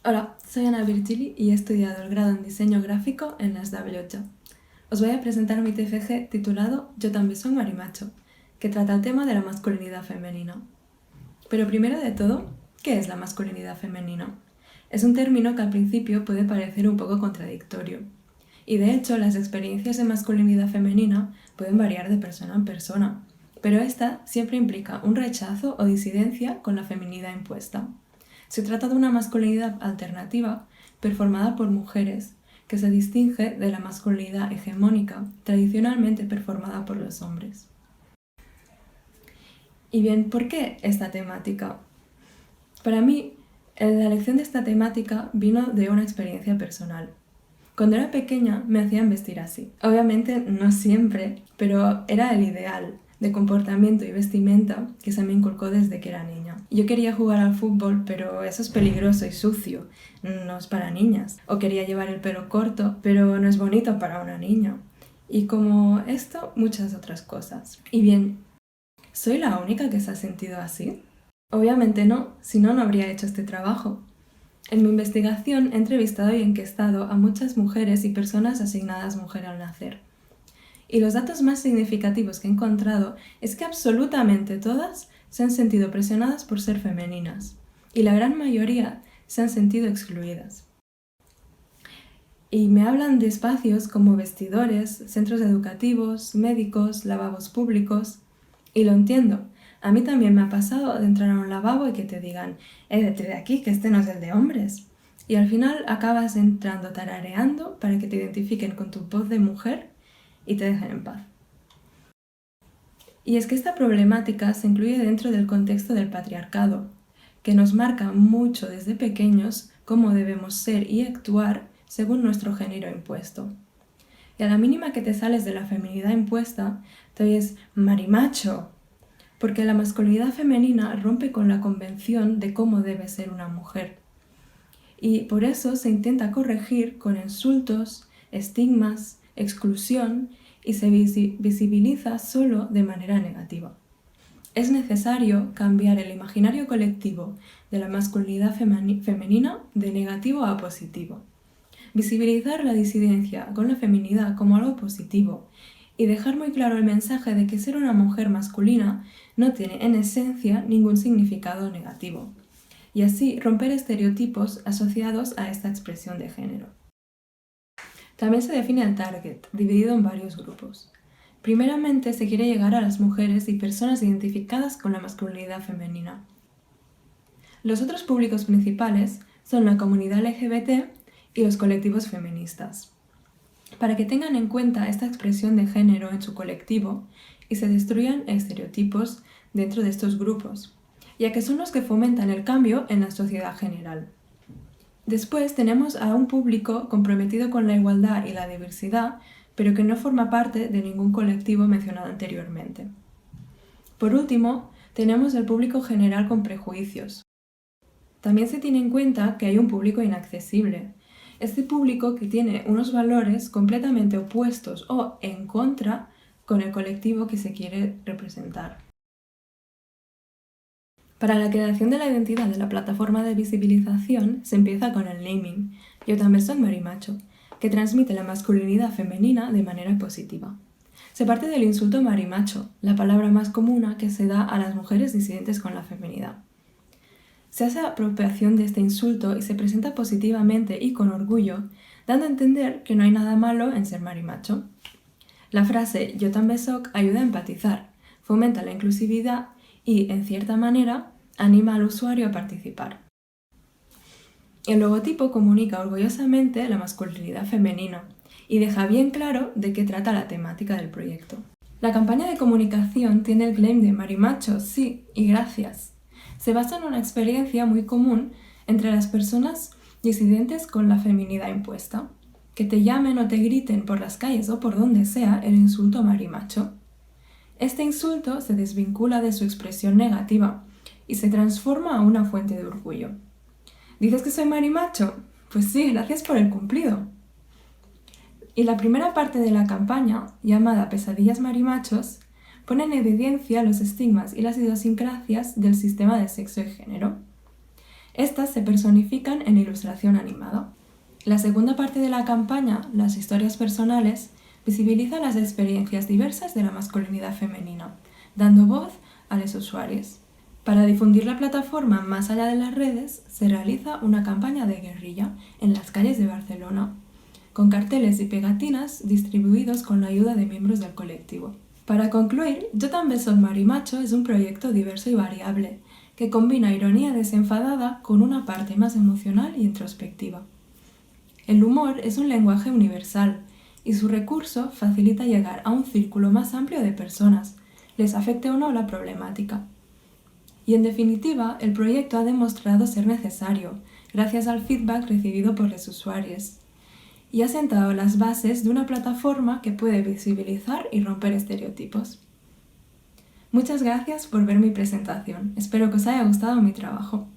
Hola, soy Ana Virgili y he estudiado el grado en diseño gráfico en la SWJ. Os voy a presentar mi TFG titulado Yo también soy marimacho, que trata el tema de la masculinidad femenina. Pero primero de todo, ¿qué es la masculinidad femenina? Es un término que al principio puede parecer un poco contradictorio. Y de hecho, las experiencias de masculinidad femenina pueden variar de persona en persona, pero esta siempre implica un rechazo o disidencia con la feminidad impuesta. Se trata de una masculinidad alternativa performada por mujeres, que se distingue de la masculinidad hegemónica tradicionalmente performada por los hombres. Y bien, ¿por qué esta temática? Para mí, la elección de esta temática vino de una experiencia personal. Cuando era pequeña me hacían vestir así. Obviamente no siempre, pero era el ideal de comportamiento y vestimenta que se me inculcó desde que era niña. Yo quería jugar al fútbol, pero eso es peligroso y sucio, no es para niñas. O quería llevar el pelo corto, pero no es bonito para una niña. Y como esto, muchas otras cosas. Y bien, ¿soy la única que se ha sentido así? Obviamente no, si no, no habría hecho este trabajo. En mi investigación he entrevistado y encuestado a muchas mujeres y personas asignadas mujer al nacer. Y los datos más significativos que he encontrado es que absolutamente todas se han sentido presionadas por ser femeninas, y la gran mayoría se han sentido excluidas. Y me hablan de espacios como vestidores, centros educativos, médicos, lavabos públicos, y lo entiendo. A mí también me ha pasado de entrar a un lavabo y que te digan, vete de aquí, que este no es el de hombres. Y al final acabas entrando tarareando para que te identifiquen con tu voz de mujer y te dejen en paz. Y es que esta problemática se incluye dentro del contexto del patriarcado, que nos marca mucho desde pequeños cómo debemos ser y actuar según nuestro género impuesto. Y a la mínima que te sales de la feminidad impuesta, te oyes marimacho, porque la masculinidad femenina rompe con la convención de cómo debe ser una mujer. Y por eso se intenta corregir con insultos, estigmas, exclusión y se visibiliza solo de manera negativa. Es necesario cambiar el imaginario colectivo de la masculinidad femenina de negativo a positivo. Visibilizar la disidencia con la feminidad como algo positivo y dejar muy claro el mensaje de que ser una mujer masculina no tiene en esencia ningún significado negativo, y así romper estereotipos asociados a esta expresión de género. También se define el target, dividido en varios grupos. Primeramente se quiere llegar a las mujeres y personas identificadas con la masculinidad femenina. Los otros públicos principales son la comunidad LGBT y los colectivos feministas, para que tengan en cuenta esta expresión de género en su colectivo y se destruyan estereotipos dentro de estos grupos, ya que son los que fomentan el cambio en la sociedad general. Después tenemos a un público comprometido con la igualdad y la diversidad, pero que no forma parte de ningún colectivo mencionado anteriormente. Por último, tenemos el público general con prejuicios. También se tiene en cuenta que hay un público inaccesible. Este público que tiene unos valores completamente opuestos o en contra con el colectivo que se quiere representar. Para la creación de la identidad de la plataforma de visibilización se empieza con el naming, Yo también soy marimacho, que transmite la masculinidad femenina de manera positiva. Se parte del insulto marimacho, la palabra más común que se da a las mujeres disidentes con la feminidad. Se hace apropiación de este insulto y se presenta positivamente y con orgullo, dando a entender que no hay nada malo en ser marimacho. La frase Yo també soc ayuda a empatizar, fomenta la inclusividad y, en cierta manera, anima al usuario a participar. El logotipo comunica orgullosamente la masculinidad femenina y deja bien claro de qué trata la temática del proyecto. La campaña de comunicación tiene el claim de marimacho, sí y gracias. Se basa en una experiencia muy común entre las personas disidentes con la feminidad impuesta. Que te llamen o te griten por las calles o por donde sea el insulto marimacho. Este insulto se desvincula de su expresión negativa y se transforma a una fuente de orgullo. ¿Dices que soy marimacho? Pues sí, gracias por el cumplido. Y la primera parte de la campaña, llamada Pesadillas Marimachos, pone en evidencia los estigmas y las idiosincrasias del sistema de sexo y género. Estas se personifican en ilustración animada. La segunda parte de la campaña, las historias personales, visibiliza las experiencias diversas de la masculinidad femenina, dando voz a los usuarios. Para difundir la plataforma más allá de las redes, se realiza una campaña de guerrilla en las calles de Barcelona, con carteles y pegatinas distribuidos con la ayuda de miembros del colectivo. Para concluir, Yo també soc marimacho es un proyecto diverso y variable, que combina ironía desenfadada con una parte más emocional y introspectiva. El humor es un lenguaje universal, y su recurso facilita llegar a un círculo más amplio de personas, les afecte o no la problemática. Y en definitiva, el proyecto ha demostrado ser necesario, gracias al feedback recibido por los usuarios, y ha sentado las bases de una plataforma que puede visibilizar y romper estereotipos. Muchas gracias por ver mi presentación, espero que os haya gustado mi trabajo.